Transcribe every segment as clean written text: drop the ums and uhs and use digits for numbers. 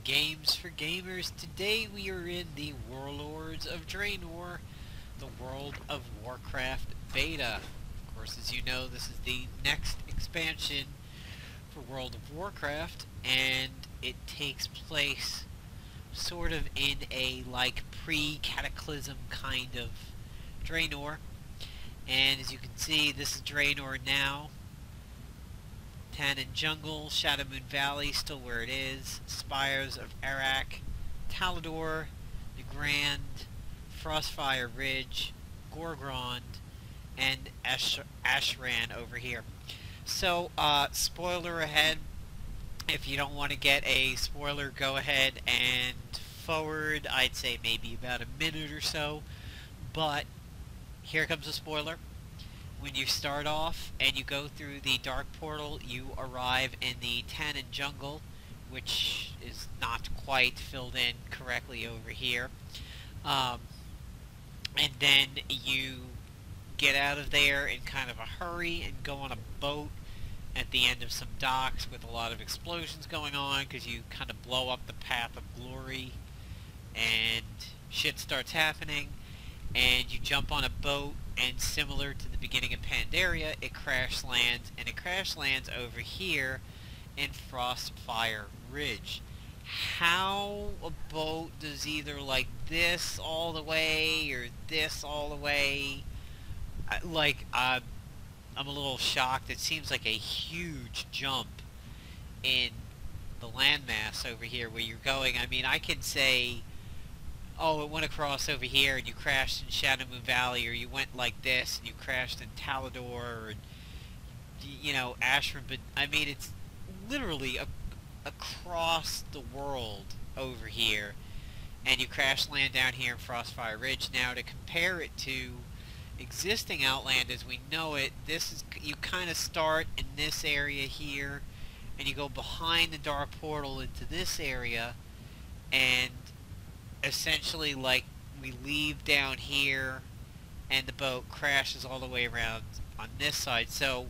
Games for Gamers. Today we are in the Warlords of Draenor, the World of Warcraft Beta. Of course, as you know, this is the next expansion for World of Warcraft, and it takes place sort of in a, like, pre-cataclysm kind of Draenor. And as you can see, this is Draenor now. Tannin Jungle, Shadowmoon Valley, still where it is, Spires of Arak, Talador, the Grand, Frostfire Ridge, Gorgrond, and Ashran over here. So, spoiler ahead. If you don't want to get a spoiler, go ahead and forward, I'd say maybe about a minute or so. But, here comes a spoiler. When you start off and you go through the Dark Portal, you arrive in the Tannin Jungle, which is not quite filled in correctly over here. And then you get out of there in kind of a hurry and go on a boat at the end of some docks with a lot of explosions going on because you kind of blow up the path of glory and shit starts happening. And you jump on a boat, and similar to the beginning of Pandaria, it crash lands, and it crash lands over here in Frostfire Ridge. How a boat does either like this all the way or this all the way, I'm a little shocked. It seems like a huge jump in the landmass over here where you're going. I mean, I can say, oh, it went across over here and you crashed in Shadowmoon Valley, or you went like this and you crashed in Talador, or, you know, Ashram, but I mean, it's literally across the world over here, and you crash land down here in Frostfire Ridge. Now, to compare it to existing Outland as we know it, this is, you kind of start in this area here, and you go behind the Dark Portal into this area, and essentially, like, we leave down here and the boat crashes all the way around on this side. So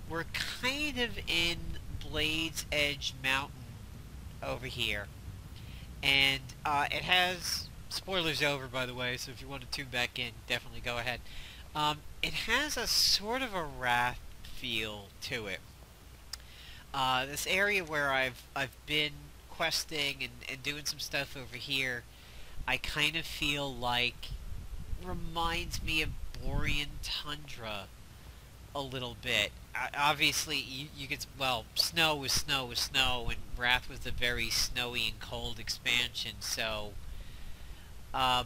we're kind of in Blades Edge Mountain over here, and it has, spoilers over by the way, so if you want to tune back in, definitely go ahead. It has a sort of a Wrath feel to it. This area where I've been questing and doing some stuff over here, I kind of feel like reminds me of Borean Tundra a little bit. Obviously, you could, well, snow was snow was snow, and Wrath was a very snowy and cold expansion, so I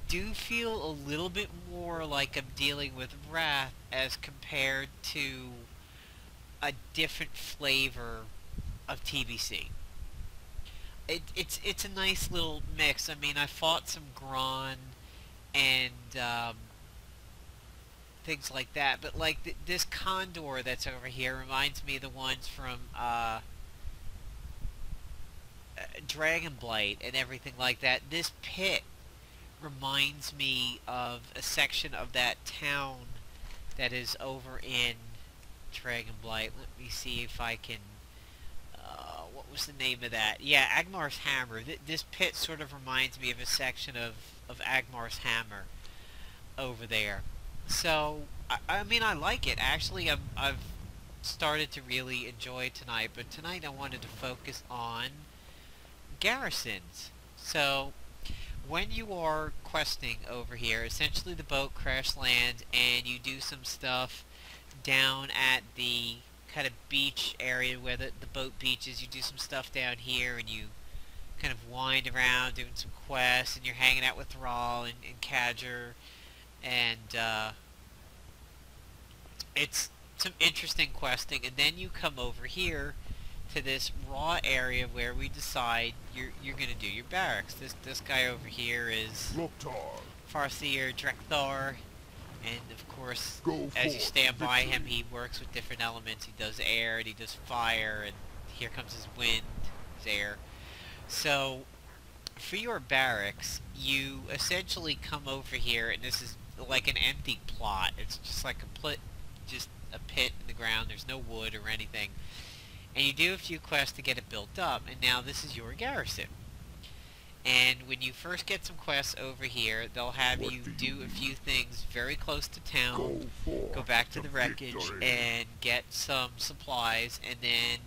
do feel a little bit more like I'm dealing with Wrath as compared to a different flavor of TBC. It's a nice little mix. I mean, I fought some Gron and things like that, but like this Condor that's over here reminds me of the ones from Dragonblight and everything like that. This pit reminds me of a section of that town that is over in Dragonblight. Let me see if I can. What was the name of that? Yeah, Agmar's Hammer. This pit sort of reminds me of a section of Agmar's Hammer over there. So, I mean, I like it. Actually, I've started to really enjoy it tonight, but tonight I wanted to focus on garrisons. So, when you are questing over here, essentially the boat crash lands and you do some stuff down at the kind of beach area where the boat beaches. You do some stuff down here and you kind of wind around doing some quests, and you're hanging out with Thrall and Kadger, and it's some interesting questing. And then you come over here to this raw area where we decide you're gonna do your barracks. This guy over here is Farseer Drekthar. And, of course, as you stand by him, he works with different elements. He does air, and he does fire, and here comes his wind, his air. So, for your barracks, you essentially come over here, and this is like an empty plot. It's just like just a pit in the ground. There's no wood or anything. And you do a few quests to get it built up, and now this is your garrison. And when you first get some quests over here, they'll have you do a few things very close to town, go back to the wreckage, and get some supplies, and then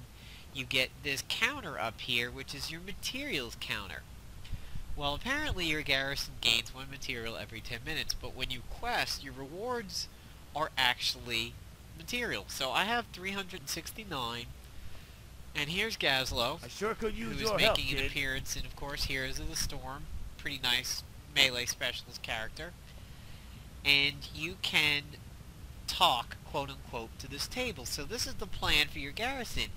you get this counter up here, which is your materials counter. Well, apparently your garrison gains one material every 10 minutes, but when you quest, your rewards are actually material. So I have 369. And here's Gazlo, I sure could use who is your making help, an kid. appearance, and of course Heroes of the Storm, pretty nice melee specialist character. And you can talk, quote unquote, to this table. So this is the plan for your garrison.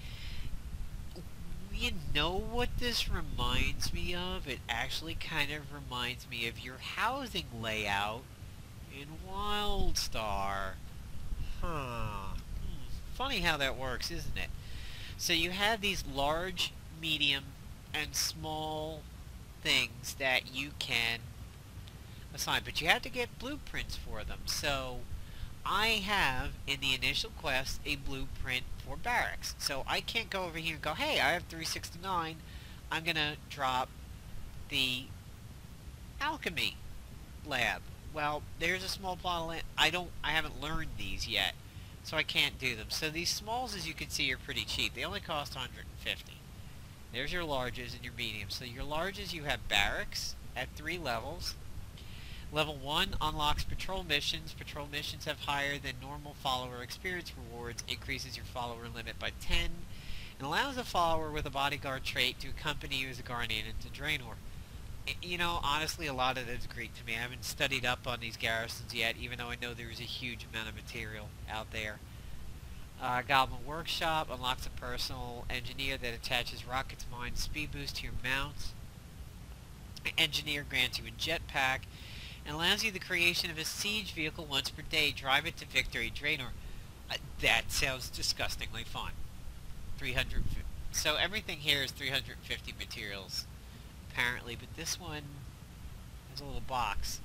You know what this reminds me of? It actually kind of reminds me of your housing layout in WildStar. Funny how that works, isn't it? So you have these large, medium, and small things that you can assign, but you have to get blueprints for them. So I have, in the initial quest, a blueprint for barracks. So I can't go over here and go, hey, I have 369, I'm gonna drop the alchemy lab. Well, there's a small plot of land. I haven't learned these yet, so I can't do them. So these smalls, as you can see, are pretty cheap. They only cost 150. There's your larges and your mediums. So your larges, you have barracks at 3 levels. Level 1 unlocks patrol missions. Patrol missions have higher than normal follower experience rewards, increases your follower limit by 10, and allows a follower with a bodyguard trait to accompany you as a guardian into Draenor. You know, honestly, a lot of that's Greek to me. I haven't studied up on these garrisons yet, even though I know there's a huge amount of material out there. Goblin Workshop unlocks a personal engineer that attaches rockets, mines, speed boost to your mounts. Engineer grants you a jetpack and allows you the creation of a siege vehicle once per day. Drive it to victory, Draenor. That sounds disgustingly fun. 300. So everything here is 350 materials, apparently, but this one has a little box.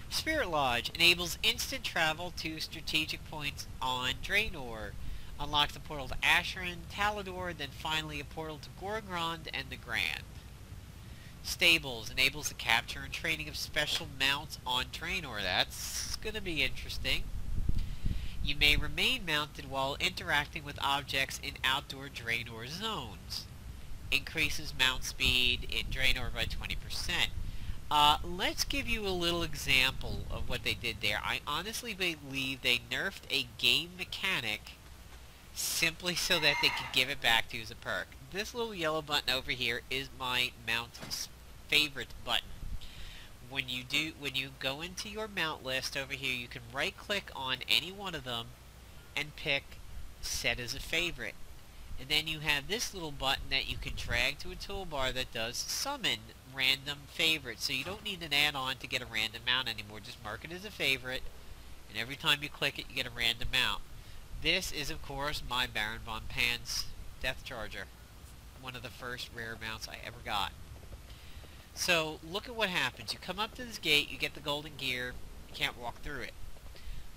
Spirit Lodge enables instant travel to strategic points on Draenor. Unlocks a portal to Asheron, Talador, then finally a portal to Gorgrond and the Grand. Stables enables the capture and training of special mounts on Draenor. That's gonna be interesting. You may remain mounted while interacting with objects in outdoor Draenor zones. Increases mount speed in Draenor by 20%. Let's give you a little example of what they did there. I honestly believe they nerfed a game mechanic simply so that they could give it back to you as a perk. This little yellow button over here is my mount's favorite button. When you go into your mount list over here, you can right click on any one of them and pick set as a favorite. And then you have this little button that you can drag to a toolbar that does summon random favorites. So you don't need an add-on to get a random mount anymore. Just mark it as a favorite, and every time you click it, you get a random mount. This is, of course, my Baron Von Pan's Death Charger. One of the first rare mounts I ever got. So, look at what happens. You come up to this gate, you get the golden gear, you can't walk through it.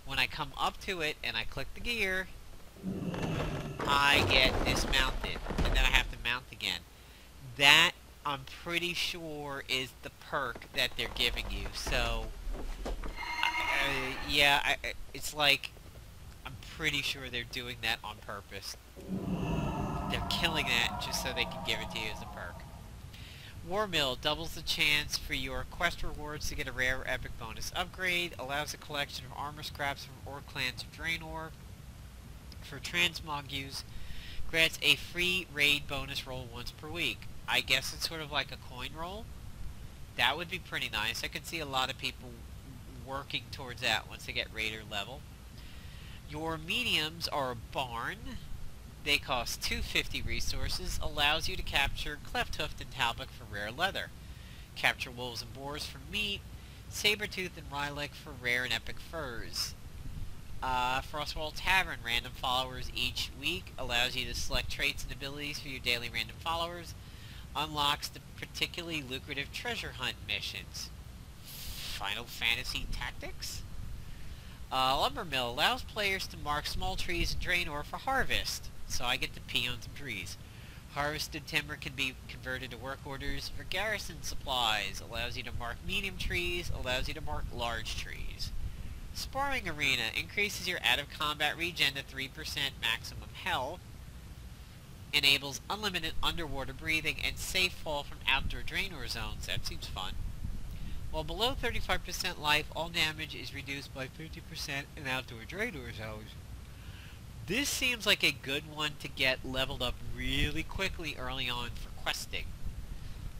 When I come up to it and I click the gear, I get dismounted, and then I have to mount again. That, I'm pretty sure, is the perk that they're giving you. So, yeah, it's like, I'm pretty sure they're doing that on purpose. They're killing that just so they can give it to you as a perk. War Mill doubles the chance for your quest rewards to get a rare or epic bonus upgrade. Allows a collection of armor scraps from Orc clans of Draenor for transmog use. Grants a free raid bonus roll once per week. I guess it's sort of like a coin roll. That would be pretty nice. I could see a lot of people working towards that once they get raider level. Your mediums are a barn. They cost 250 resources. Allows you to capture Cleft-Hoofed and Talbot for rare leather. Capture wolves and boars for meat. Sabertooth and Rylek for rare and epic furs. Frostwall Tavern, random followers each week. Allows you to select traits and abilities for your daily random followers. Unlocks the particularly lucrative treasure hunt missions. Final Fantasy Tactics? Lumber Mill allows players to mark small trees in Draenor for harvest. so I get to pee on some trees. Harvested timber can be converted to work orders for garrison supplies. Allows you to mark medium trees, allows you to mark large trees. Sparring arena increases your out-of-combat regen to 3% maximum health. Enables unlimited underwater breathing and safe fall from outdoor Draenor zones. That seems fun. While below 35% life, all damage is reduced by 50% in outdoor Draenor zones. This seems like a good one to get leveled up really quickly early on for questing.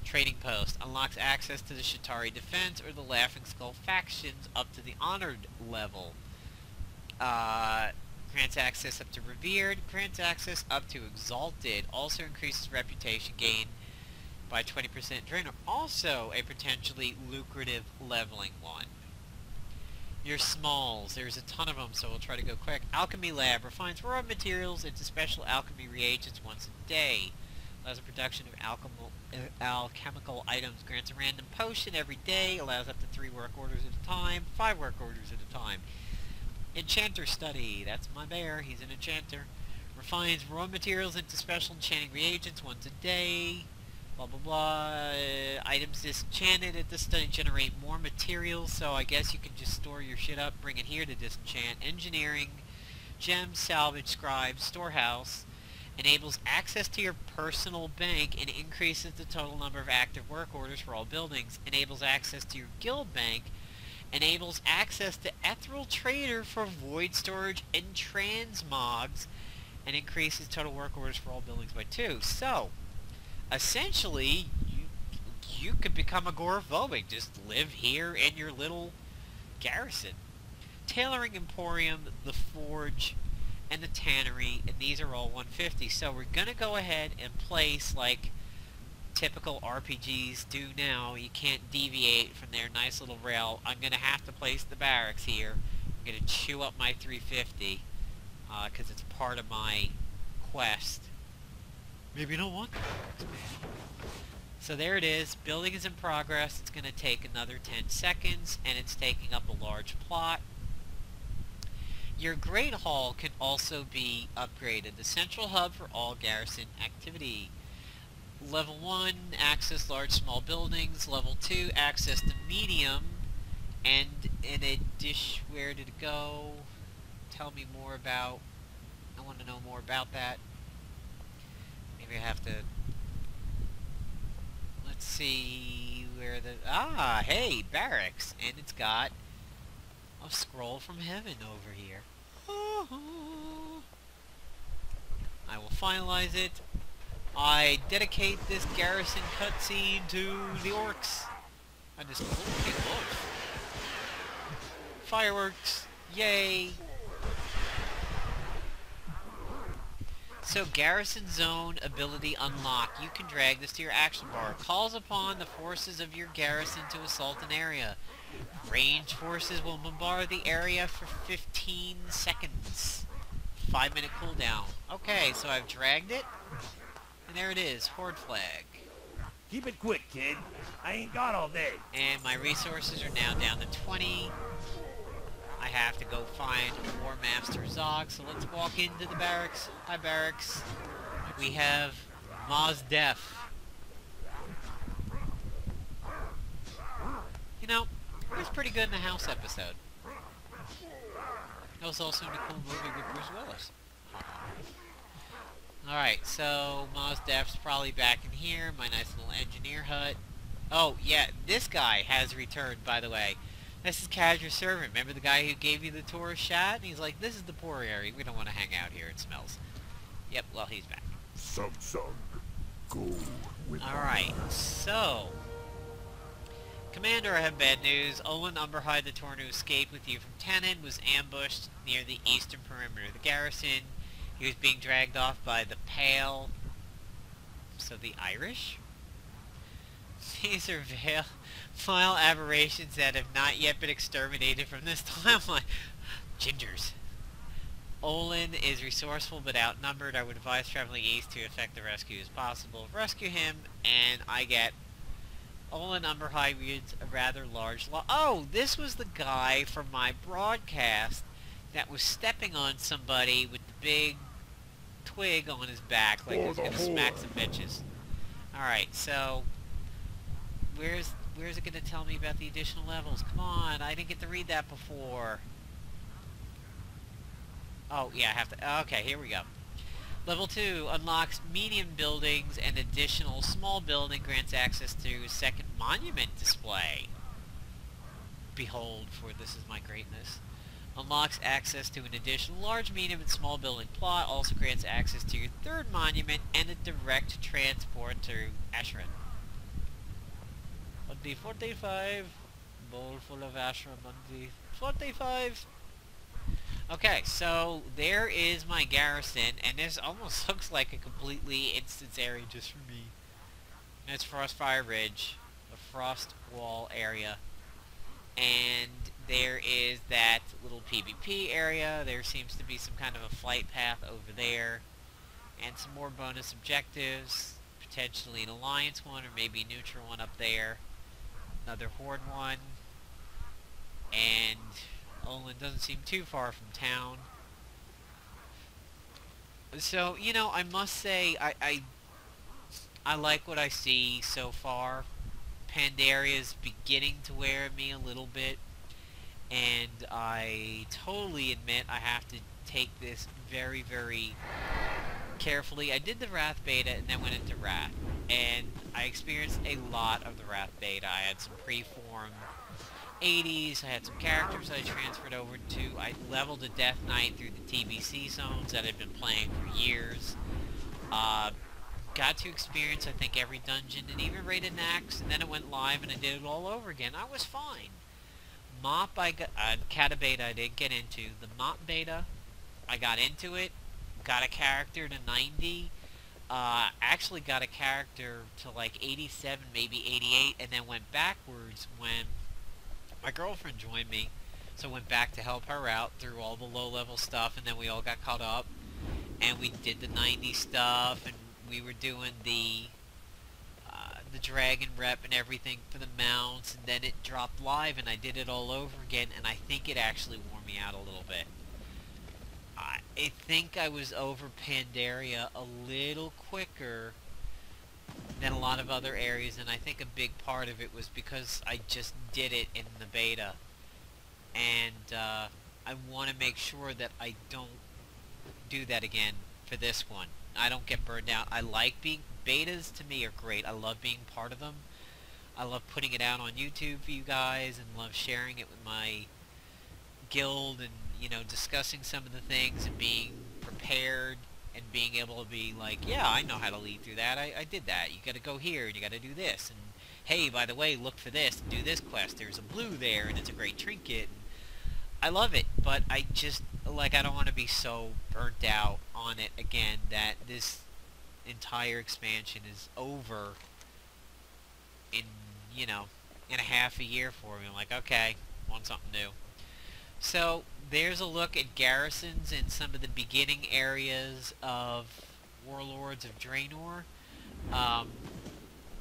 Trading Post unlocks access to the Shatari Defense or the Laughing Skull factions up to the Honored level. Grants access up to Revered, grants access up to Exalted, also increases reputation gain by 20% Draenor. Also a potentially lucrative leveling one. Your smalls, there's a ton of them, so we'll try to go quick. Alchemy Lab refines raw materials into special alchemy reagents once a day. Allows the production of alchemical items, grants a random potion every day, allows up to 3 work orders at a time, 5 work orders at a time. Enchanter Study, that's my bear, he's an enchanter. Refines raw materials into special enchanting reagents once a day. Blah blah blah. Items disenchanted at this study generate more materials, so I guess you can just store your shit up, bring it here to disenchant. Engineering, Gems, Salvage, Scribe, Storehouse. Enables access to your personal bank and increases the total number of active work orders for all buildings. Enables access to your guild bank. Enables access to Ethereal Trader for void storage and transmogs, and increases total work orders for all buildings by 2. So, essentially, you could become agoraphobic. Just live here in your little garrison. Tailoring Emporium, the Forge, and the Tannery, and these are all 150. So we're going to go ahead and place like typical RPGs do now. You can't deviate from their nice little rail. I'm going to have to place the barracks here. I'm going to chew up my 350 because it's part of my quest. Maybe you don't want that. So there it is. Building is in progress. It's going to take another 10 seconds, and it's taking up a large plot. Your Great Hall can also be upgraded. The central hub for all garrison activity. Level 1, access large small buildings. Level 2, access the medium. And in a dish, where did it go? Tell me more about... I want to know more about that. Maybe I have to... Let's see where the... Ah, hey, barracks. And it's got a scroll from heaven over here. I will finalize it. I dedicate this garrison cutscene to the orcs. I just... Oh, hey, fireworks! Yay! So, Garrison Zone ability unlock. You can drag this to your action bar. Calls upon the forces of your garrison to assault an area. Ranged forces will bombard the area for 15 seconds. 5-minute cooldown. Okay, so I've dragged it. And there it is, Horde flag. Keep it quick, kid. I ain't got all day. And my resources are now down to 20. I have to go find War Master Zog, so let's walk into the barracks. Hi, barracks. We have Maz Def. You know, it was pretty good in the House episode. It was also in a cool movie with Bruce Willis. Alright, so Maz Def's probably back in here, my nice little engineer hut. Oh, yeah, this guy has returned, by the way. This is Casual Servant. Remember the guy who gave you the tourist shot? And he's like, this is the poor area. We don't want to hang out here. It smells. Yep, well, he's back. Go with Alright, so... Commander, I have bad news. Olin Umberhide, the Torn who escaped with you from Tannen, was ambushed near the eastern perimeter of the garrison. He was being dragged off by the Pale. So the Irish? These are vile aberrations that have not yet been exterminated from this timeline. Gingers. Olin is resourceful but outnumbered. I would advise traveling east to effect the rescue as possible. Rescue him, and I get... Olin Umberhide wields a rather large Oh, this was the guy from my broadcast that was stepping on somebody with the big twig on his back like he's gonna smack some bitches. Alright, so where's it gonna tell me about the additional levels? Come on, I didn't get to read that before. Oh, yeah, I have to... Okay, here we go. Level 2 unlocks medium buildings and additional small building, grants access to second monument display. Behold, for this is my greatness. Unlocks access to an additional large, medium, and small building plot. Also grants access to your third monument and a direct transport to Ashran. On the 45, bowl full of Ashram on the 45. Okay, so there is my garrison, and this almost looks like a completely instance area just for me. And it's Frostfire Ridge, the Frost Wall area. And there is that little PvP area. There seems to be some kind of a flight path over there. And some more bonus objectives. Potentially an Alliance one, or maybe a neutral one up there. Another Horde one. And Olin doesn't seem too far from town. So, you know, I must say, I like what I see so far. Pandaria's beginning to wear me a little bit, and I totally admit I have to take this very, very carefully. I did the Wrath Beta and then went into Wrath, and I experienced a lot of the Wrath Beta. I had some pre-formed 80s, I had some characters I transferred over to. I leveled a Death Knight through the TBC zones that I'd been playing for years. Got to experience, I think, every dungeon, and even raided an axe, and then it went live, and I did it all over again. I was fine. Mop, Cata Beta I didn't get into. The Mop Beta, I got into it, got a character to 90, actually got a character to like 87, maybe 88, and then went backwards when my girlfriend joined me, so I went back to help her out through all the low-level stuff, and then we all got caught up, and we did the 90 stuff, and we were doing the dragon rep and everything for the mounts, and then it dropped live, and I did it all over again, and I think it actually wore me out a little bit. I think I was over Pandaria a little quicker than a lot of other areas, and I think a big part of it was because I just did it in the beta, and I want to make sure that I don't do that again for this one. I don't get burned out. I like being... Betas to me are great. I love being part of them. I love putting it out on YouTube for you guys, and love sharing it with my guild, and, you know, discussing some of the things, and being prepared, and being able to be like, yeah, I know how to lead through that. I did that. You gotta go here, and you gotta do this, and hey, by the way, look for this, and do this quest. There's a blue there, and it's a great trinket. And I love it, but I just, like, I don't want to be so burnt out on it again that this entire expansion is over in, you know, in a half a year for me. I'm like, okay, want something new. So, there's a look at garrisons in some of the beginning areas of Warlords of Draenor.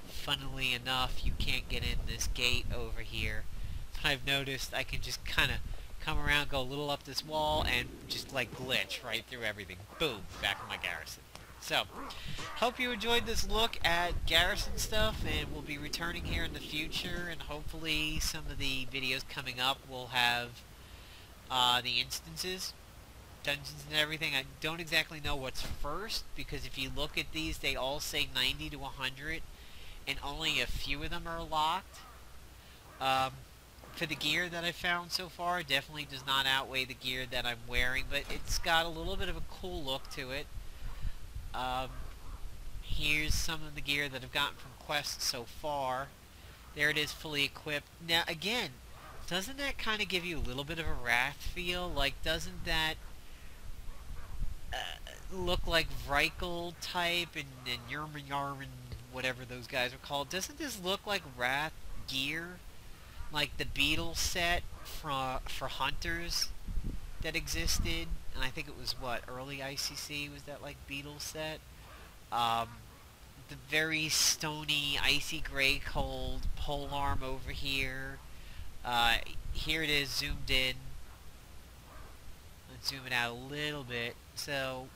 Funnily enough, you can't get in this gate over here. But I've noticed I can just kind of come around, go a little up this wall, and just like glitch right through everything. Boom, back in my garrison. So, hope you enjoyed this look at garrison stuff, and we'll be returning here in the future, and hopefully some of the videos coming up will have the instances, dungeons and everything. I don't exactly know what's first, because if you look at these, they all say 90 to 100, and only a few of them are locked. For the gear that I've found so far, definitely does not outweigh the gear that I'm wearing, but it's got a little bit of a cool look to it. Here's some of the gear that I've gotten from quests so far. There it is, fully equipped. Now, again, doesn't that kind of give you a little bit of a Wrath feel? Like, doesn't that look like Vrykul type and Yarm and whatever those guys are called? Doesn't this look like Wrath gear? Like the beetle set for hunters that existed, and I think it was, what, early ICC, was that like beetle set? The very stony, icy gray cold polearm over here. Here it is zoomed in. Let's zoom it out a little bit. So,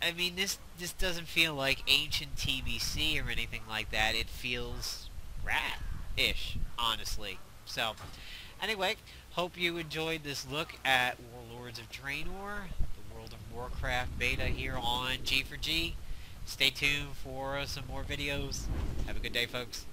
I mean, this doesn't feel like ancient TBC or anything like that. It feels rat-ish, honestly. So, anyway, hope you enjoyed this look at Warlords of Draenor, the World of Warcraft beta here on G4G. Stay tuned for some more videos. Have a good day, folks.